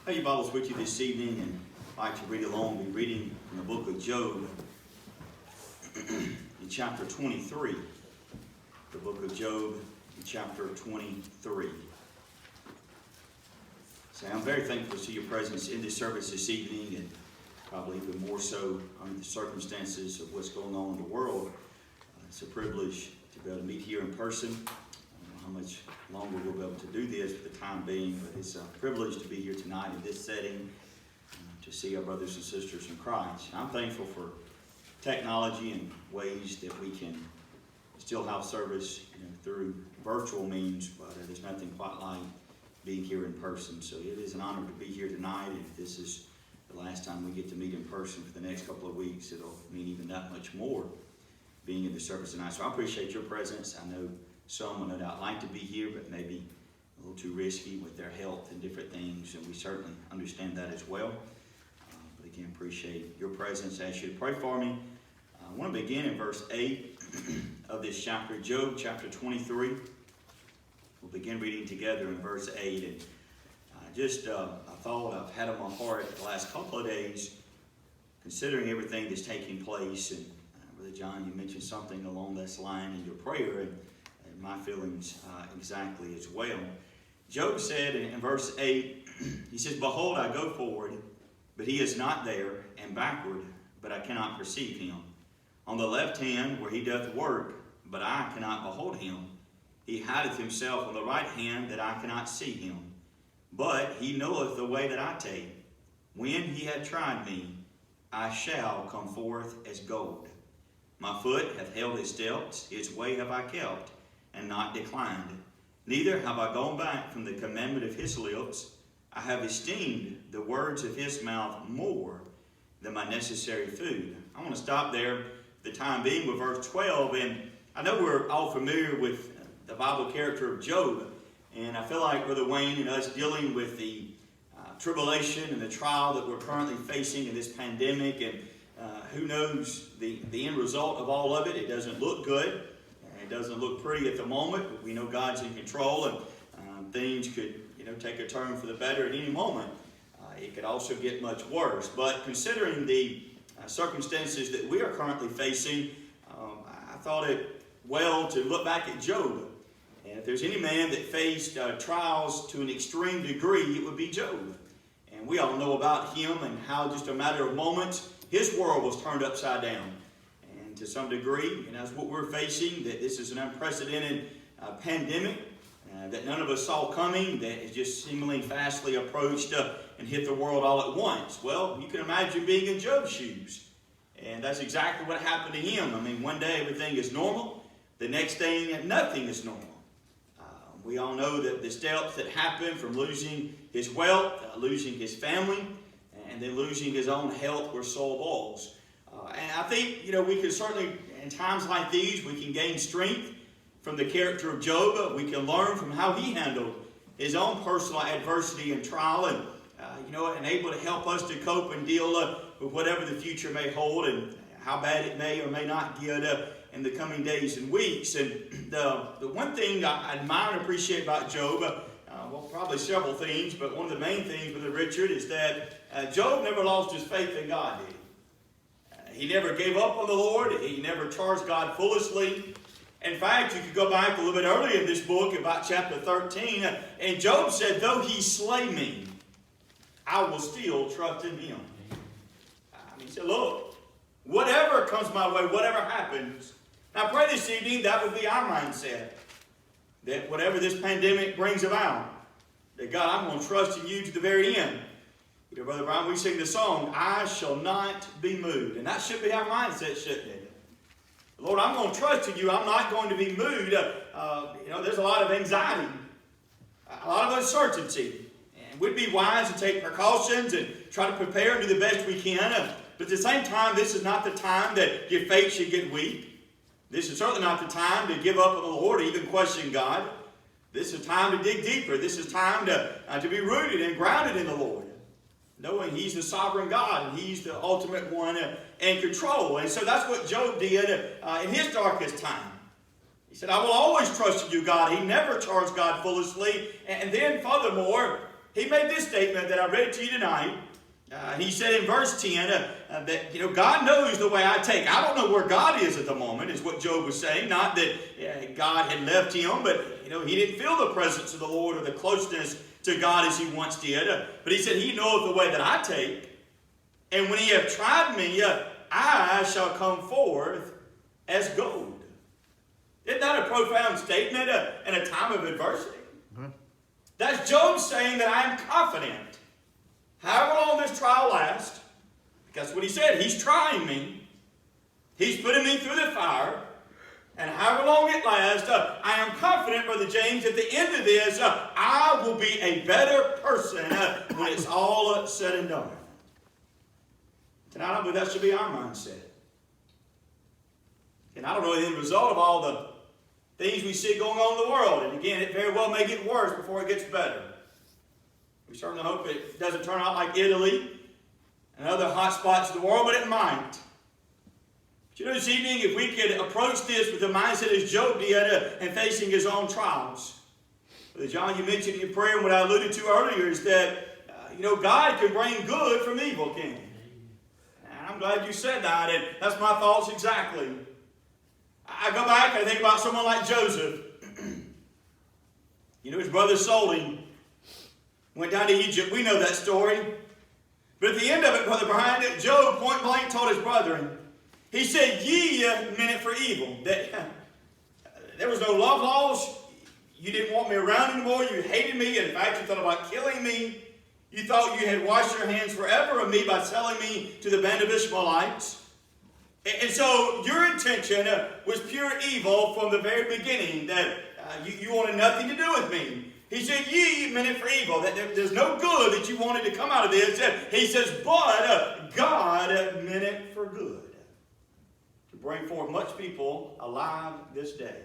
Have your Bibles with you this evening, and I'd like to read along. We'll be reading from the book of Job in chapter 23. The book of Job in chapter 23. So I'm very thankful to see your presence in this service this evening, and probably even more so under the circumstances of what's going on in the world. It's a privilege to be able to meet here in person. How much longer we'll be able to do this for the time being, but it's a privilege to be here tonight in this setting, to see our brothers and sisters in Christ. I'm thankful for technology and ways that we can still have service through virtual means, but there's nothing quite like being here in person. So it is an honor to be here tonight, and if this is the last time we get to meet in person for the next couple of weeks, it'll mean even that much more being in the service tonight. So I appreciate your presence. I know some will no doubt like to be here, but maybe a little too risky with their health and different things, and we certainly understand that as well. But again, appreciate your presence. I ask you to pray for me. I want to begin in verse 8 of this chapter, Job chapter 23. We'll begin reading together in verse 8. And a thought I've had on my heart the last couple of days, considering everything that's taking place. And Brother John, you mentioned something along this line in your prayer, and my feelings exactly as well. Job said in verse 8, he says, "Behold, I go forward, but he is not there, and backward, but I cannot perceive him. On the left hand where he doth work, but I cannot behold him. He hideth himself on the right hand, that I cannot see him. But he knoweth the way that I take. When he hath tried me, I shall come forth as gold. My foot hath held his steps, his way have I kept, and not declined. Neither have I gone back from the commandment of his lips. I have esteemed the words of his mouth more than my necessary food." I want to stop there for the time being with verse 12. And I know we're all familiar with the Bible character of Job. And I feel like Brother Wayne and us dealing with the tribulation and the trial that we're currently facing in this pandemic. And who knows the end result of all of it. It doesn't look good. It doesn't look pretty at the moment, but we know God's in control, and things could, take a turn for the better at any moment. It could also get much worse. But considering the circumstances that we are currently facing, I thought it well to look back at Job. And if there's any man that faced trials to an extreme degree, it would be Job. And we all know about him and how just a matter of moments, his world was turned upside down. To some degree, and that's what we're facing, that this is an unprecedented pandemic that none of us saw coming, that has just seemingly fastly approached and hit the world all at once. Well, you can imagine being in Job's shoes, and that's exactly what happened to him. I mean, one day everything is normal, the next day nothing is normal. We all know that the steps that happened from losing his wealth, losing his family, and then losing his own health were sore balls. And I think, we can certainly, in times like these, we can gain strength from the character of Job. We can learn from how he handled his own personal adversity and trial, and, and able to help us to cope and deal with whatever the future may hold and how bad it may or may not get in the coming days and weeks. And the one thing I admire and appreciate about Job, probably several things, but one of the main things, Brother Richard, is that Job never lost his faith in God, did he? He never gave up on the Lord. He never charged God foolishly. In fact, you could go back a little bit earlier in this book, about chapter 13, and Job said, "Though he slay me, I will still trust in him." He said, look, whatever comes my way, whatever happens. Now, I pray this evening that would be our mindset, that whatever this pandemic brings about, that God, I'm going to trust in you to the very end. Brother Brian, we sing the song, "I shall not be moved." And that should be our mindset, shouldn't it? Lord, I'm going to trust in you. I'm not going to be moved. There's a lot of anxiety, a lot of uncertainty. And we'd be wise to take precautions and try to prepare and do the best we can. But at the same time, this is not the time that your faith should get weak. This is certainly not the time to give up on the Lord or even question God. This is time to dig deeper. This is time to be rooted and grounded in the Lord, knowing He's the sovereign God and He's the ultimate one in control. And so that's what Job did in his darkest time. He He said, I will always trust in you, God. He never charged God foolishly. And then furthermore, he made this statement that I read to you tonight. He said in verse 10 that, God knows the way I take. I don't know where God is at the moment, is what Job was saying. Not that God had left him, but, he didn't feel the presence of the Lord or the closeness to God as he once did. But he said, he knoweth the way that I take. And when he have tried me, I shall come forth as gold. Isn't that a profound statement in a time of adversity? Mm-hmm. That's Job saying that I am confident. However long this trial lasts, that's what he said. He's trying me. He's putting me through the fire. And however long it lasts, I am confident, Brother James, at the end of this, I will be a better person when it's all said and done. Tonight, I believe that should be our mindset. And I don't know the end result of all the things we see going on in the world. And again, it very well may get worse before it gets better. We certainly hope it doesn't turn out like Italy and other hot spots of the world, but it might. But this evening, if we could approach this with the mindset as Job did and facing his own trials. Brother John, you mentioned in your prayer, and what I alluded to earlier is that, God can bring good from evil, can he? And I'm glad you said that, and that's my thoughts exactly. I go back and I think about someone like Joseph. His brother sold him. Went down to Egypt. We know that story. But at the end of it, Brother Brian, Job point blank told his brethren, he said, ye meant it for evil. There was no love lost. You didn't want me around anymore. You hated me. In fact, you thought about killing me. You thought you had washed your hands forever of me by selling me to the band of Ishmaelites. And so your intention was pure evil from the very beginning, that you wanted nothing to do with me. He said, ye meant it for evil. That there's no good that you wanted to come out of this. He says, but God meant it for good. To bring forth much people alive this day.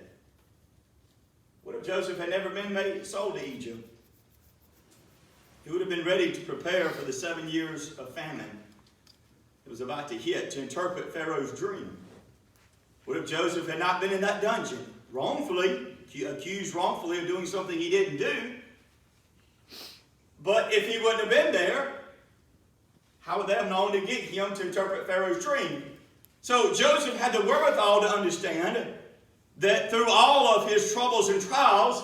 What if Joseph had never been sold to Egypt? He would have been ready to prepare for the 7 years of famine that was about to hit, to interpret Pharaoh's dream. What if Joseph had not been in that dungeon, accused wrongfully of doing something he didn't do? But if he wouldn't have been there, how would they have known to get him to interpret Pharaoh's dream? So Joseph had the wherewithal to understand that through all of his troubles and trials,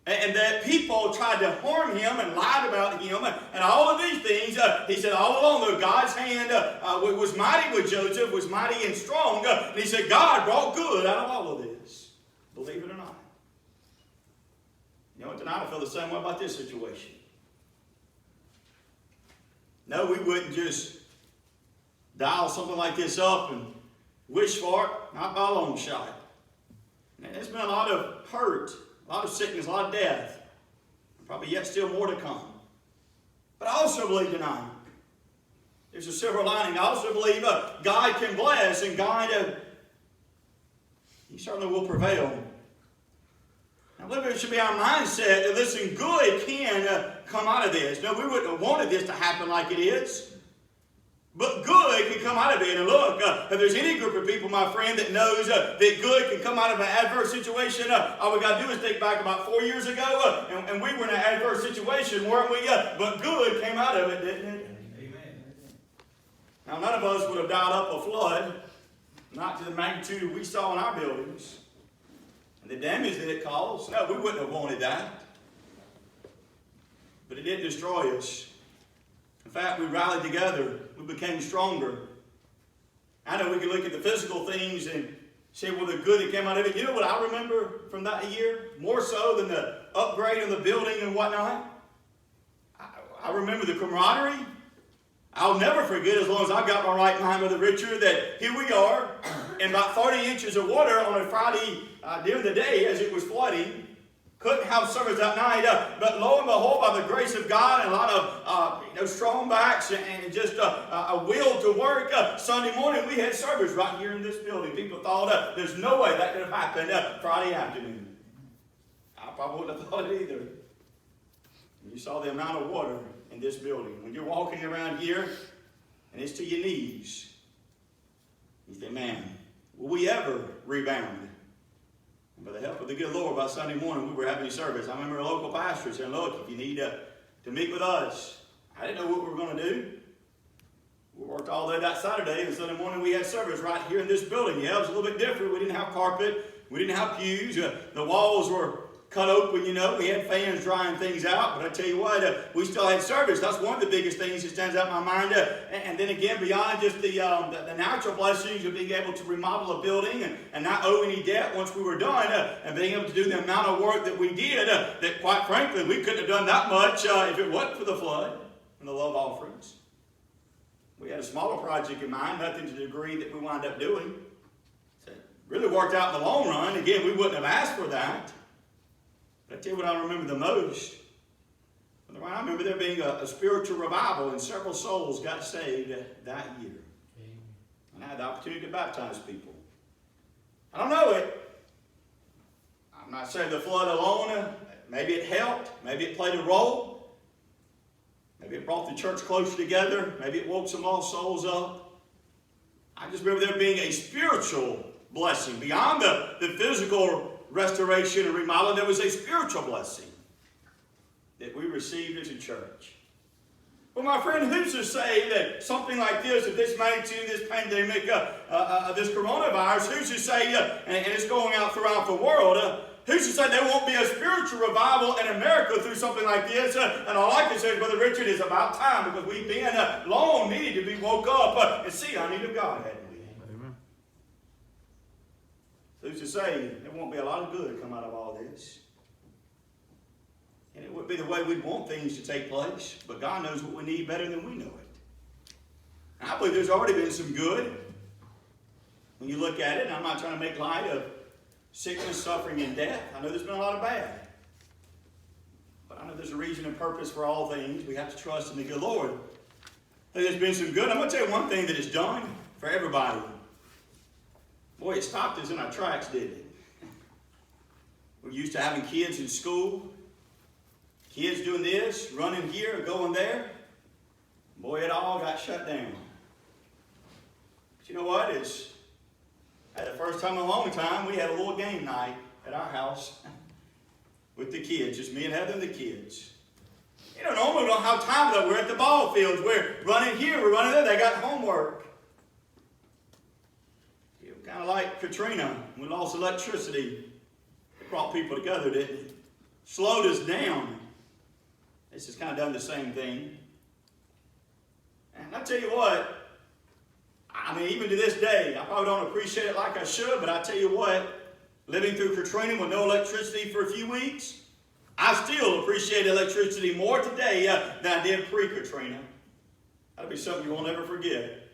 and that people tried to harm him and lied about him and all of these things, he said all along, though God's hand was mighty with Joseph, was mighty and strong, and he said God brought good out of all of this. Believe it or not. Tonight I feel the same way about this situation. No, we wouldn't just dial something like this up and wish for it, not by a long shot. And there's been a lot of hurt, a lot of sickness, a lot of death. Probably yet still more to come. But I also believe tonight, there's a silver lining. I also believe God can bless, and God, He certainly will prevail. I believe it should be our mindset that, listen, good can come out of this. No, we wouldn't have wanted this to happen like it is. But good can come out of it. And look, if there's any group of people, my friend, that knows that good can come out of an adverse situation, all we got to do is think back about 4 years ago, and we were in an adverse situation, weren't we? But good came out of it, didn't it? Amen. Now, none of us would have dialed up a flood, not to the magnitude we saw in our buildings, and the damage that it caused. No, we wouldn't have wanted that. But it didn't destroy us. In fact, we rallied together. We became stronger. I know we can look at the physical things and say, well, the good that came out of it. You know what I remember from that year? More so than the upgrade of the building and whatnot? I remember the camaraderie. I'll never forget, as long as I've got my right mind, Brother Richard, that here we are in about 30 inches of water on a Friday during the day as it was flooding. Couldn't have service that night, but lo and behold, by the grace of God and a lot of strong backs and just a will to work, Sunday morning we had service right here in this building. People thought there's no way that could have happened Friday afternoon. I probably wouldn't have thought it either. You saw the amount of water in this building. When you're walking around here and it's to your knees, you think, man, will we ever rebound? By the help of the good Lord, by Sunday morning, we were having a service. I remember a local pastor saying, look, if you need to meet with us, I didn't know what we were going to do. We worked all day that Saturday, and Sunday morning we had service right here in this building. Yeah, it was a little bit different. We didn't have carpet. We didn't have pews. The walls were cut open, We had fans drying things out. But I tell you what, we still had service. That's one of the biggest things that stands out in my mind. And then again, beyond just the natural blessings of being able to remodel a building and not owe any debt once we were done, and being able to do the amount of work that we did, that quite frankly, we couldn't have done that much if it wasn't for the flood and the love offerings. We had a smaller project in mind, nothing to the degree that we wound up doing. So it really worked out in the long run. Again, we wouldn't have asked for that. But I tell you what I remember the most. I remember there being a spiritual revival, and several souls got saved that year. Amen. And I had the opportunity to baptize people. I don't know it. I'm not saying the flood alone, maybe it helped, maybe it played a role. Maybe it brought the church closer together. Maybe it woke some lost souls up. I just remember there being a spiritual blessing. Beyond the physical restoration and remodeling, there was a spiritual blessing that we received as a church. Well, my friend, who's to say that something like this, of this magnitude, this pandemic, this coronavirus, who's to say, and it's going out throughout the world, who's to say there won't be a spiritual revival in America through something like this? And all I can say is, Brother Richard, it's about time, because we've been long needed to be woke up and see our need of God, hadn't we? Amen. Who's to say there won't be a lot of good come out of all this? And it would be the way we'd want things to take place, but God knows what we need better than we know it. And I believe there's already been some good. When you look at it, and I'm not trying to make light of sickness, suffering, and death. I know there's been a lot of bad. But I know there's a reason and purpose for all things. We have to trust in the good Lord. There's been some good. I'm going to tell you one thing that it's done for everybody. Boy, it stopped us in our tracks, didn't it? We're used to having kids in school. Kids doing this, running here, going there. Boy, it all got shut down. But you know what? At the first time in a long time, we had a little game night at our house with the kids, just me and Heather and the kids. Normally we don't have time for that. We're at the ball fields. We're running here, we're running there. They got homework. Kind of like Katrina, we lost electricity. It brought people together, didn't it? Slowed us down. This has kind of done the same thing. And I tell you what, even to this day, I probably don't appreciate it like I should, but I tell you what, living through Katrina with no electricity for a few weeks, I still appreciate electricity more today than I did pre-Katrina. That'll be something you will never forget.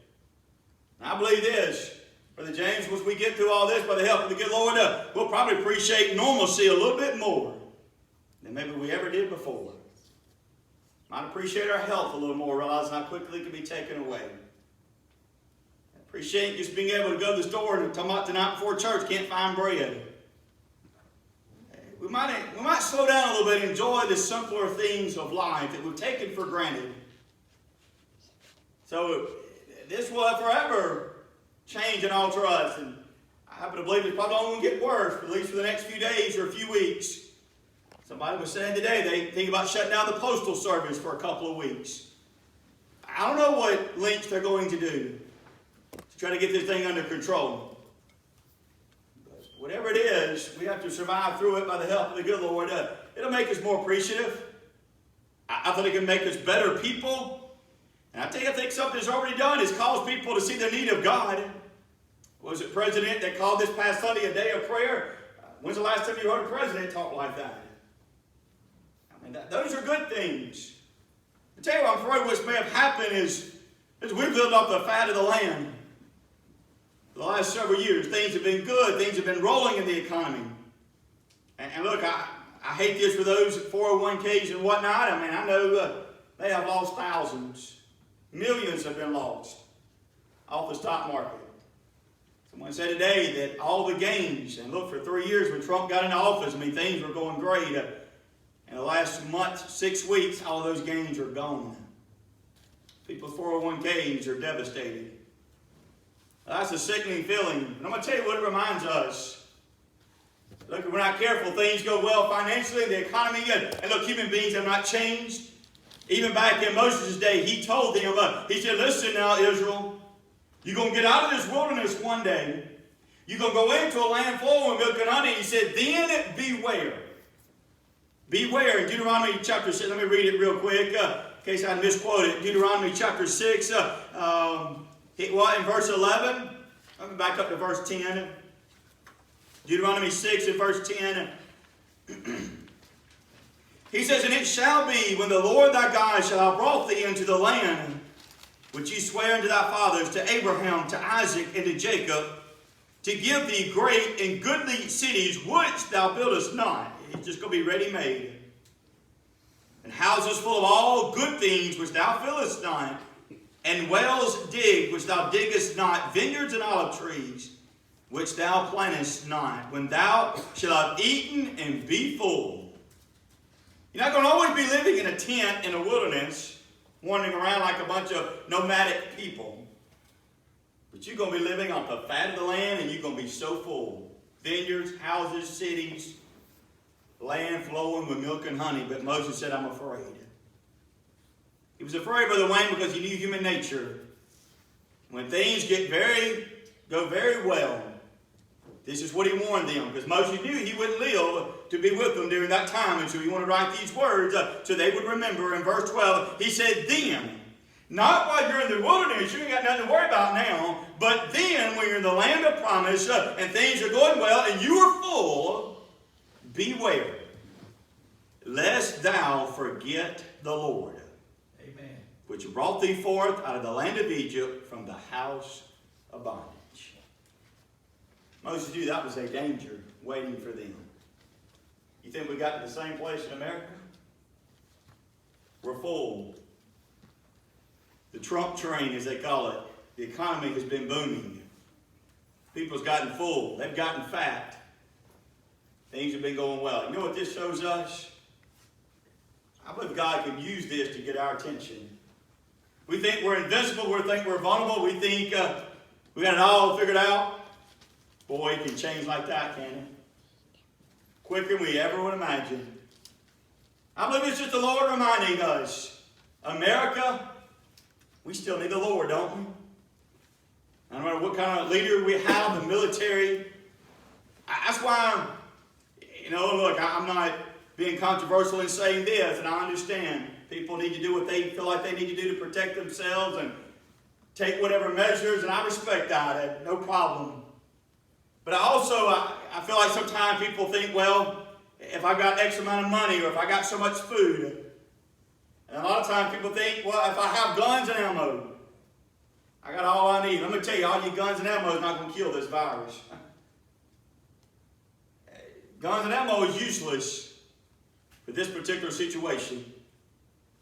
And I believe this, Brother James, once we get through all this, by the help of the good Lord, we'll probably appreciate normalcy a little bit more than maybe we ever did before. Might appreciate our health a little more, realizing how quickly it can be taken away. Appreciate just being able to go to the store and talk about tonight before church, can't find bread. We might slow down a little bit and enjoy the simpler things of life that we've taken for granted. So this will forever change and alter us. And I happen to believe it's probably only going to get worse, at least for the next few days or a few weeks. Somebody was saying today they think about shutting down the postal service for a couple of weeks. I don't know what lengths they're going to do to try to get this thing under control. But whatever it is, we have to survive through it by the help of the good Lord. It'll make us more appreciative. I think it can make us better people. And I tell you, I think something that's already done is cause people to see the need of God. Was it president that called this past Sunday a day of prayer? When's the last time you heard a president talk like that? Those are good things. I tell you what, I'm afraid what may have happened is we've lived off the fat of the land. For the last several years, things have been good. Things have been rolling in the economy. And look, I hate this for those at 401ks and whatnot. I know they have lost thousands. Millions have been lost off the stock market. Someone said today that all the gains, and look, for 3 years when Trump got into office, things were going great. In the last month, 6 weeks, all of those gains are gone. People's 401ks are devastated. That's a sickening feeling. And I'm going to tell you what it reminds us. Look, if we're not careful, things go well financially, the economy, and look, human beings have not changed. Even back in Moses' day, he told them, he said, listen now, Israel, you're going to get out of this wilderness one day. You're going to go into a land flowing with milk and honey. He said, then beware. Beware. In Deuteronomy chapter 6, let me read it real quick, in case I misquote it. Deuteronomy chapter 6, in verse 11. Let me back up to verse 10. Deuteronomy 6 and verse 10. He says, and it shall be when the Lord thy God shall have brought thee into the land which he sware unto thy fathers, to Abraham, to Isaac, and to Jacob, to give thee great and goodly cities which thou buildest not. It's just going to be ready-made. And houses full of all good things which thou fillest not, and wells dig which thou diggest not, vineyards and olive trees which thou plantest not, when thou shalt have eaten and be full. You're not going to always be living in a tent in a wilderness, wandering around like a bunch of nomadic people. But you're going to be living off the fat of the land, and you're going to be so full. Vineyards, houses, cities, land flowing with milk and honey. But Moses said, I'm afraid. He was afraid, Brother Wayne, because he knew human nature. When things go very well, this is what he warned them, because Moses knew he wouldn't live to be with them during that time, and so he wanted to write these words so they would remember. In verse 12, he said, then, not while you're in the wilderness, you ain't got nothing to worry about now, but then when you're in the land of promise and things are going well and you are full, beware, lest thou forget the Lord, amen, which brought thee forth out of the land of Egypt from the house of bondage. Moses knew that was a danger waiting for them. You think we got to the same place in America? We're full. The Trump train, as they call it, the economy has been booming. People's gotten full. They've gotten fat. Things have been going well. You know what this shows us? I believe God could use this to get our attention. We think we're invincible. We think we're vulnerable. We think we got it all figured out. Boy, it can change like that, can it? Quicker than we ever would imagine. I believe it's just the Lord reminding us, America, we still need the Lord, don't we? No matter what kind of leader we have, the military. That's why, look, I'm not being controversial in saying this, and I understand people need to do what they feel like they need to do to protect themselves and take whatever measures, and I respect that, no problem. But I feel like sometimes people think, well, if I got X amount of money or if I got so much food. And a lot of times people think, well, if I have guns and ammo, I got all I need. Let me tell you, all your guns and ammo is not going to kill this virus. Guns and ammo is useless for this particular situation.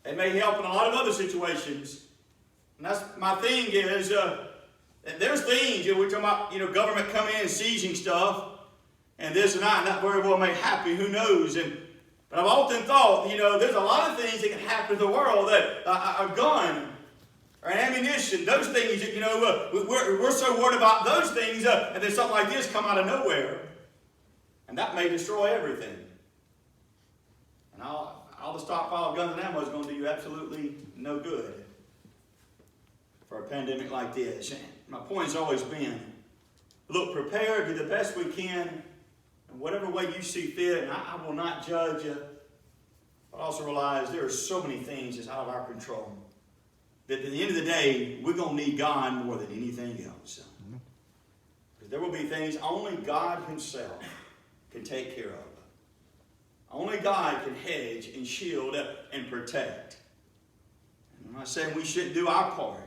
It may help in a lot of other situations. And that's my thing is, there's things, we're talking about, government coming in and seizing stuff, and this and that, and that very well may happen, who knows? But I've often thought, there's a lot of things that can happen in the world, that a gun or an ammunition, those things that, we're so worried about those things, and then something like this come out of nowhere, and that may destroy everything. And all the stockpile of guns and ammo is going to do you absolutely no good for a pandemic like this. And my point has always been, look, prepare, do the best we can, in whatever way you see fit, and I will not judge you. But also realize there are so many things that's out of our control that at the end of the day, we're going to need God more than anything else. Because there will be things only God himself can take care of. Only God can hedge and shield and protect. And I'm not saying we shouldn't do our part.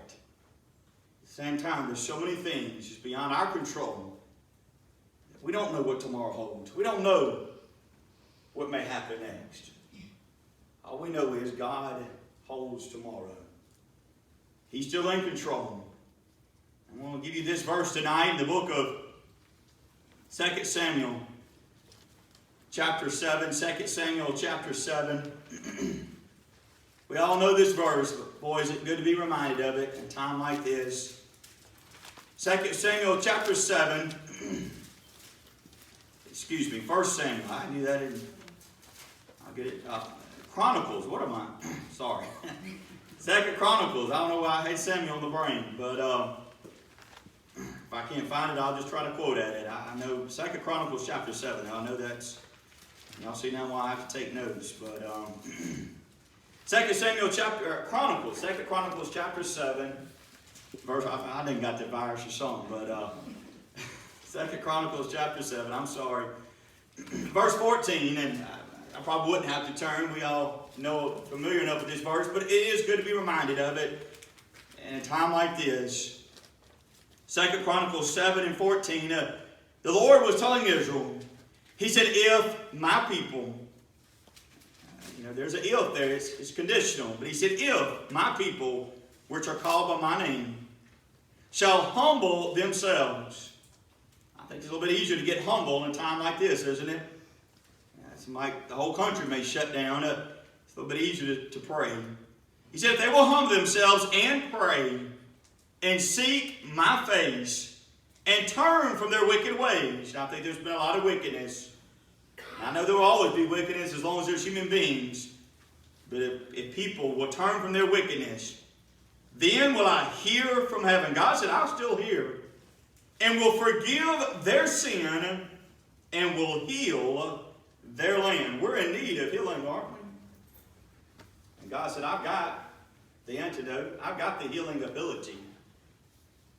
At the same time, there's so many things just beyond our control. We don't know what tomorrow holds. We don't know what may happen next. All we know is God holds tomorrow. He's still in control. I'm going to give you this verse tonight in the book of 2 Samuel, chapter 7. 2 Samuel, chapter 7. We all know this verse, but boy, is it good to be reminded of it in a time like this. 2 Samuel, chapter 7. It excuse me, 1 Samuel. I knew that in, I'll get it. Chronicles, what am I? Sorry. 2 Chronicles. I don't know why I had Samuel on the brain, but if I can't find it, I'll just try to quote at it. I know 2 Chronicles chapter 7. Now, I know that's, y'all see now why I have to take notes, but 2 Samuel Chronicles chapter 7, verse, I didn't got the virus or something, but 2 Chronicles chapter 7, I'm sorry. Verse 14, and I probably wouldn't have to turn. We all know, familiar enough with this verse, but it is good to be reminded of it in a time like this. 2 Chronicles 7 and 14, the Lord was telling Israel, He said, if my people, there's an if there, it's conditional, but He said, if my people, which are called by my name, shall humble themselves. I think it's a little bit easier to get humble in a time like this, isn't it? It's like the whole country may shut down. It's a little bit easier to pray. He said, if they will humble themselves and pray and seek my face and turn from their wicked ways. Now, I think there's been a lot of wickedness. I know there will always be wickedness as long as there's human beings. But if people will turn from their wickedness, then will I hear from heaven. God said, I'll still hear. And will forgive their sin and will heal their land. We're in need of healing, aren't we? And God said, I've got the antidote. I've got the healing ability.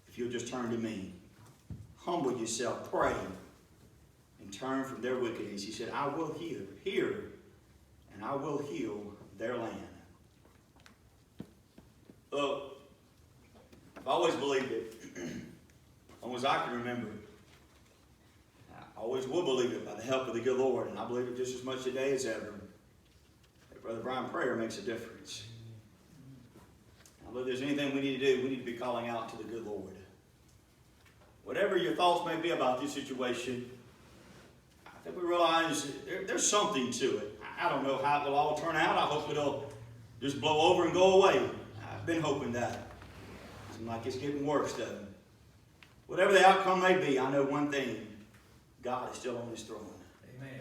If you'll just turn to me. Humble yourself, pray, and turn from their wickedness. He said, I will hear, and I will heal their land. Look, I've always believed it. As long as I can remember it. I always will believe it by the help of the good Lord, and I believe it just as much today as ever. That Brother Brian, prayer makes a difference. I believe if there's anything we need to do, we need to be calling out to the good Lord. Whatever your thoughts may be about this situation, I think we realize there's something to it. I don't know how it will all turn out. I hope it'll just blow over and go away. I've been hoping that. It seems like it's getting worse, doesn't it? Whatever the outcome may be, I know one thing. God is still on His throne. Amen.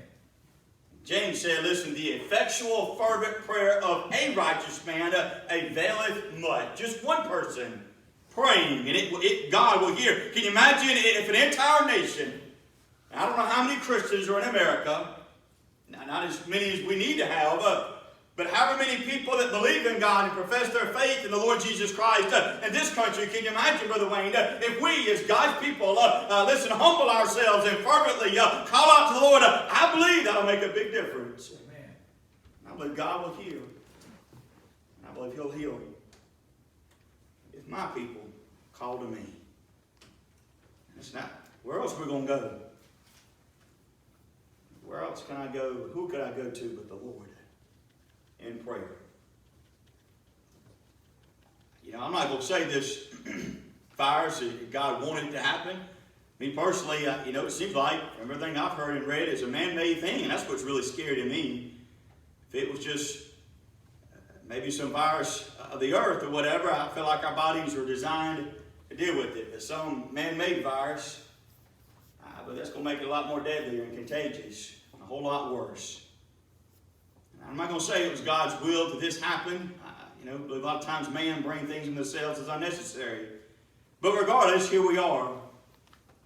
James said, listen, the effectual, fervent prayer of a righteous man availeth much. Just one person praying, and God will hear. Can you imagine if an entire nation, I don't know how many Christians are in America, not as many as we need to have, but however many people that believe in God and profess their faith in the Lord Jesus Christ in this country, can you imagine, Brother Wayne, if we as God's people, listen, humble ourselves and fervently call out to the Lord, I believe that'll make a big difference. Amen. I believe God will heal. I believe He'll heal you. If my people call to me. It's not, where else are we going to go? Where else can I go? Who could I go to but the Lord in prayer? I'm not going to say this virus, God wanted it to happen. Me personally, it seems like from everything I've heard and read, it's a man-made thing, and that's what's really scary to me. If it was just maybe some virus of the earth or whatever, I feel like our bodies are designed to deal with it. But some man-made virus, but that's going to make it a lot more deadly and contagious, and a whole lot worse. I'm not going to say it was God's will that this happen. A lot of times man bring things in themselves as unnecessary. But regardless, here we are.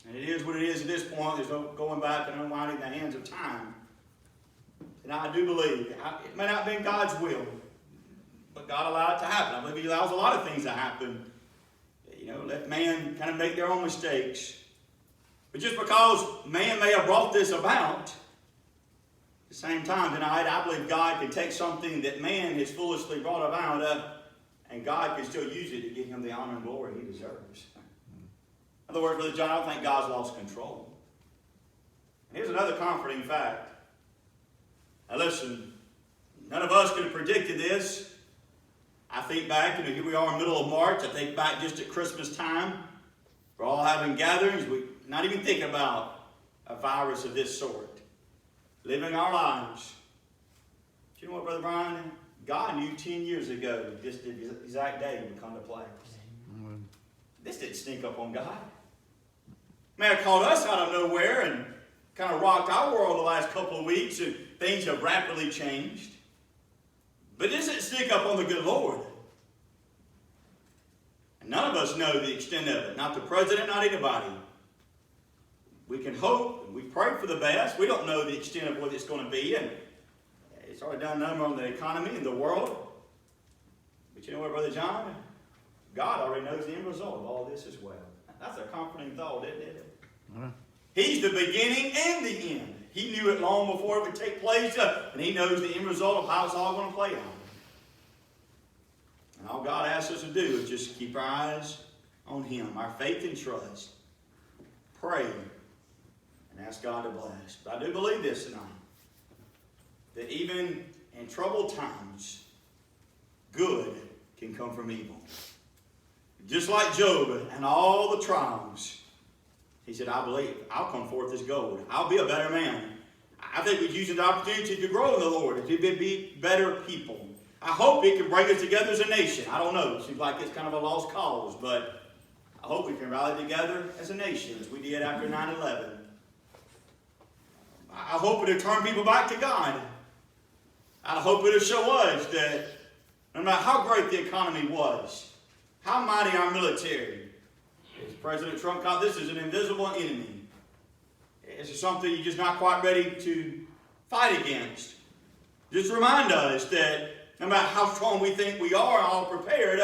And it is what it is at this point. There's no going back and unwinding the hands of time. And I do believe it may not have been God's will, but God allowed it to happen. I believe He allows a lot of things to happen. Let man kind of make their own mistakes. But just because man may have brought this about, at the same time tonight, I believe God can take something that man has foolishly brought about, and God can still use it to give Him the honor and glory He deserves. In other words, Brother John, I don't think God's lost control. And here's another comforting fact. Now listen, none of us could have predicted this. I think back, here we are in the middle of March. I think back just at Christmas time. We're all having gatherings. We're not even thinking about a virus of this sort. Living our lives. Do you know what, Brother Brian? God knew 10 years ago this exact day would come to play. This didn't sneak up on God. May have caught us out of nowhere, and kind of rocked our world the last couple of weeks, and things have rapidly changed. But it doesn't sneak up on the good Lord. And none of us know the extent of it. Not the president, not anybody. We can hope and we pray for the best. We don't know the extent of what it's going to be. And it's already done a number on the economy and the world. But you know what, Brother John? God already knows the end result of all this as well. That's a comforting thought, isn't it? He's the beginning and the end. He knew it long before it would take place, and He knows the end result of how it's all going to play out. And all God asks us to do is just keep our eyes on Him, our faith and trust. Pray and ask God to bless. But I do believe this tonight, that even in troubled times, good can come from evil. Just like Job and all the trials, he said, I believe I'll come forth as gold. I'll be a better man. I think we're using the opportunity to grow in the Lord, to be better people. I hope it can bring us together as a nation. I don't know. It seems like it's kind of a lost cause, but I hope we can rally together as a nation as we did after 9/11. I hope it'll turn people back to God. I hope it'll show us that no matter how great the economy was, how mighty our military, as President Trump called this is an invisible enemy. It's something you're just not quite ready to fight against. Just remind us that no matter how strong we think we are, all prepared,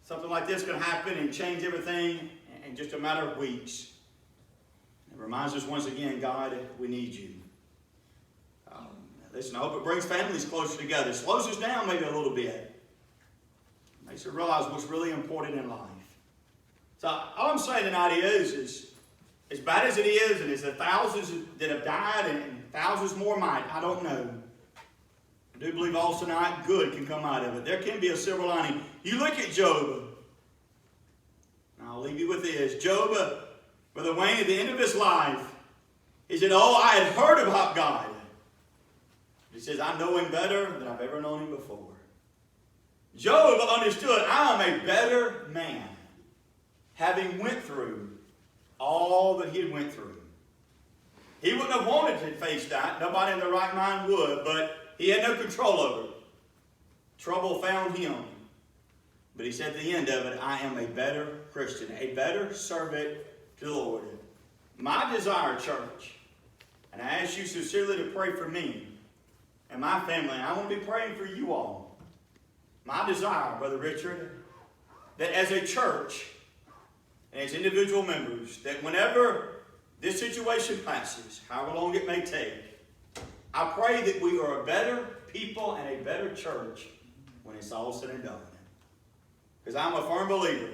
something like this can happen and change everything in just a matter of weeks. It reminds us once again, God, we need you. Listen, I hope it brings families closer together. Slows us down maybe a little bit. Makes us realize what's really important in life. So all I'm saying tonight is as bad as it is, and as the thousands that have died and thousands more might, I don't know. I do believe also tonight good can come out of it. There can be a silver lining. You look at Job. And I'll leave you with this. Job, Brother Wayne, at the end of his life, he said, oh, I had heard about God. He says, I know Him better than I've ever known Him before. Job understood, I am a better man, having went through all that he had went through. He wouldn't have wanted to face that. Nobody in their right mind would, but he had no control over it. Trouble found him. But he said at the end of it, I am a better Christian, a better servant to the Lord. My desire, church, and I ask you sincerely to pray for me and my family, and I want to be praying for you all. My desire, Brother Richard, that as a church and as individual members, that whenever this situation passes, however long it may take, I pray that we are a better people and a better church when it's all said and done. Because I'm a firm believer,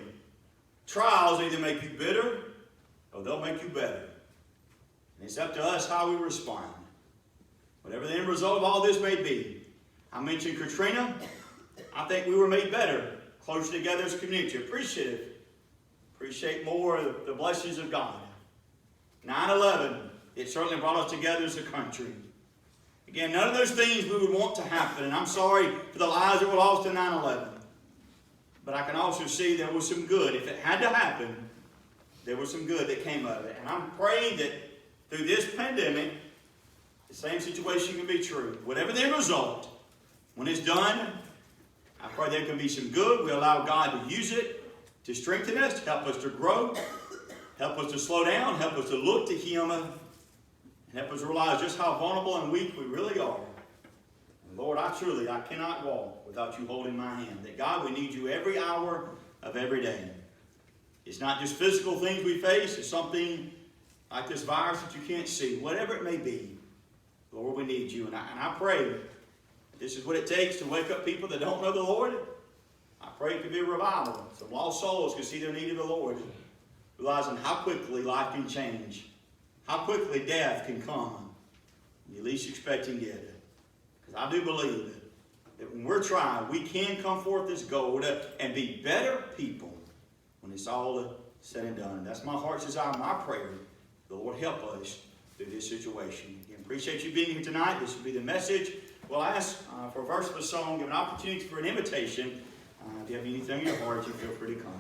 trials either make you bitter or they'll make you better. And it's up to us how we respond. Whatever the end result of all this may be. I mentioned Katrina. I think we were made better, closer together as a community, appreciative. Appreciate more of the blessings of God. 9/11, it certainly brought us together as a country. Again, none of those things we would want to happen, and I'm sorry for the lives that were lost in 9/11. But I can also see there was some good. If it had to happen, there was some good that came of it. And I'm praying that through this pandemic, the same situation can be true. Whatever the result, when it's done, I pray there can be some good. We allow God to use it to strengthen us, to help us to grow, help us to slow down, help us to look to Him, and help us realize just how vulnerable and weak we really are. And Lord, I cannot walk without you holding my hand. That God, we need you every hour of every day. It's not just physical things we face. It's something like this virus that you can't see. Whatever it may be, Lord, we need you. And I pray this is what it takes to wake up people that don't know the Lord. I pray it could be a revival. Some lost souls can see their need of the Lord, realizing how quickly life can change, how quickly death can come when you least expecting it. Because I do believe that when we're trying, we can come forth as gold and be better people when it's all said and done. That's my heart's desire, my prayer. The Lord help us through this situation. Again, appreciate you being here tonight. This will be the message. We'll ask for a verse of a song, give an opportunity for an invitation. If you have anything in your heart, you feel free to come.